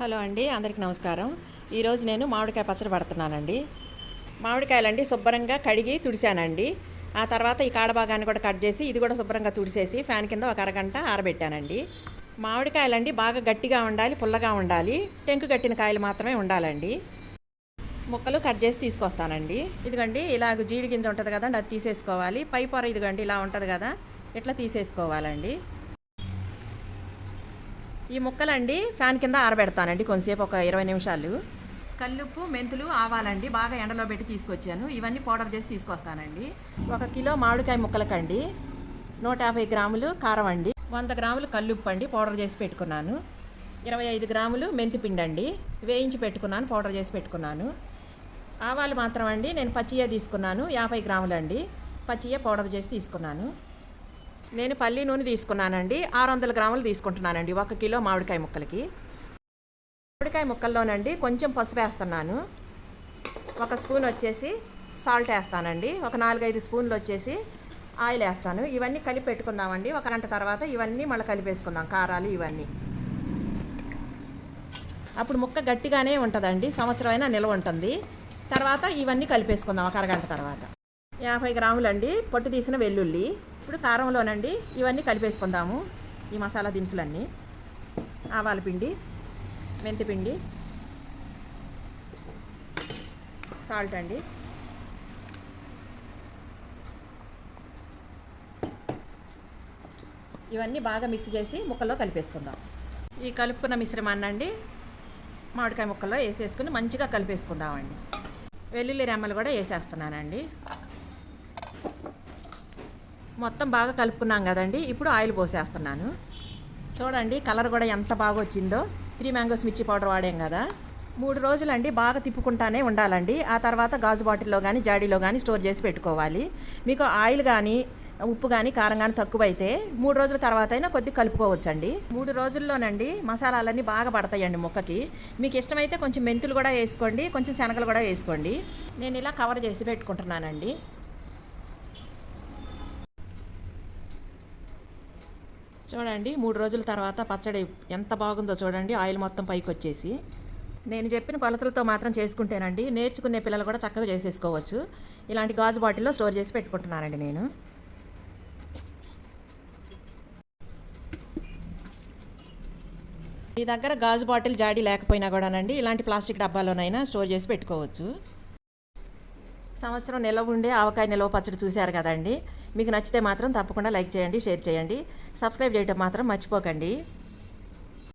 Hello అండి, అందరికీ నమస్కారం. ఈరోజు నేను మామిడికాయ పచ్చడి పడుతున్నానండి. మామిడికాయలండి శుభ్రంగా కడిగి తుడిశానండి. ఆ తర్వాత ఈ కాడ భాగాన్ని కూడా కట్ చేసి ఇది కూడా శుభ్రంగా తుడిసేసి ఫ్యాన్ కింద ఒక అరగంట ఆరబెట్టానండి. మామిడికాయలండి బాగా గట్టిగా ఉండాలి, పుల్లగా ఉండాలి, టెంకు గట్టిన కాయలు మాత్రమే ఉండాలండి. ముక్కలు కట్ చేసి తీసుకొస్తానండి. ఇదిగండి ఇలాగ జీడి గింజ ఉంటుంది కదండి, అది తీసేసుకోవాలి. పై పొర ఇదిగండి ఇలా ఉంటుంది కదా, ఇట్లా తీసేసుకోవాలండి. ఈ ముక్కలండి ఫ్యాన్ కింద ఆరబెడతానండి కొంచెంసేపు, ఒక 20 నిమిషాలు. కల్లుప్పు, మెంతులు, ఆవాలండి బాగా ఎండలో పెట్టి తీసుకొచ్చాను. ఇవన్నీ పౌడర్ చేసి తీసుకొస్తానండి. 1 కిలో మామిడికాయ ముక్కలకండి 150 గ్రాములు కారం అండి, 100 గ్రాములు కల్లుప్పు అండి పౌడర్ చేసి పెట్టుకున్నాను, 25 గ్రాములు మెంతిపిండి అండి వేయించి పెట్టుకున్నాను, పౌడర్ చేసి పెట్టుకున్నాను. ఆవాలు మాత్రం అండి నేను పచ్చియే తీసుకున్నాను, 50 గ్రాములు అండి పచ్చియే పౌడర్ చేసి తీసుకున్నాను. నేను పల్లి నూనె తీసుకున్నానండి, 600 గ్రాములు తీసుకుంటున్నానండి 1 కిలో మామిడికాయ ముక్కలకి. మామిడికాయ ముక్కల్లోనండి కొంచెం పసుపు వేస్తున్నాను, 1 స్పూన్ వచ్చేసి సాల్ట్ వేస్తానండి, ఒక 4-5 స్పూన్లు వచ్చేసి ఆయిల్ వేస్తాను. ఇవన్నీ కలిపి పెట్టుకుందామండి. 1 గంట తర్వాత ఇవన్నీ మళ్ళీ కలిపేసుకుందాం, కారాలు ఇవన్నీ. అప్పుడు ముక్క గట్టిగానే ఉంటుందండి, సంవత్సరం అయినా నిల్వ ఉంటుంది. తర్వాత ఇవన్నీ కలిపేసుకుందాం 1 అరగంట తర్వాత. 50 గ్రాములు అండి పొట్టు తీసిన వెల్లుల్లి. ఇప్పుడు కారంలోనండి ఇవన్నీ కలిపేసుకుందాము, ఈ మసాలా దినుసులన్నీ. ఆవాల పిండి, మెంతిపిండి, సాల్ట్ అండి, ఇవన్నీ బాగా మిక్స్ చేసి ముక్కల్లో కలిపేసుకుందాం. ఈ కలుపుకున్న మిశ్రమాన్ని అండి మామిడికాయ ముక్కల్లో వేసేసుకుని మంచిగా కలిపేసుకుందామండి. వెల్లుల్లి రెమ్మలు కూడా వేసేస్తున్నానండి. మొత్తం బాగా కలుపుకున్నాం కదండి. ఇప్పుడు ఆయిల్ పోసేస్తున్నాను. చూడండి కలర్ కూడా ఎంత బాగా వచ్చిందో. 3 మ్యాంగోస్ మిర్చి పౌడర్ వాడాం కదా. 3 రోజులండి బాగా తిప్పుకుంటానే ఉండాలండి. ఆ తర్వాత గాజు బాటిల్లో కానీ జాడీలో కానీ స్టోర్ చేసి పెట్టుకోవాలి. మీకు ఆయిల్ కానీ ఉప్పు కానీ కారం కానీ తక్కువైతే 3 రోజుల తర్వాత అయినా కొద్దిగా కలుపుకోవచ్చండి. 3 రోజుల్లోనండి మసాలాలన్నీ బాగా పడతాయండి ముక్కకి. మీకు ఇష్టమైతే కొంచెం మెంతులు కూడా వేసుకోండి, కొంచెం శనగలు కూడా వేసుకోండి. నేను ఇలా కవర్ చేసి పెట్టుకుంటున్నానండి. చూడండి 3 రోజుల తర్వాత పచ్చడి ఎంత బాగుందో చూడండి. ఆయిల్ మొత్తం పైకి వచ్చేసి. నేను చెప్పిన కొలతలతో మాత్రం చేసుకుంటేనండి నేర్చుకునే పిల్లలు కూడా చక్కగా చేసేసుకోవచ్చు. ఇలాంటి గాజు బాటిల్లో స్టోర్ చేసి పెట్టుకుంటున్నానండి నేను. మీ దగ్గర గాజు బాటిల్ జాడీ లేకపోయినా కూడానండి ఇలాంటి ప్లాస్టిక్ డబ్బాలోనైనా స్టోర్ చేసి పెట్టుకోవచ్చు. సంవత్సరం నిల్వ ఉండే ఆవకాయ నిల్వ పచ్చడి చూశారు కదండి. మీకు నచ్చితే మాత్రం తప్పకుండా లైక్ చేయండి, షేర్ చేయండి, సబ్స్క్రైబ్ చేయడం మాత్రం మర్చిపోకండి.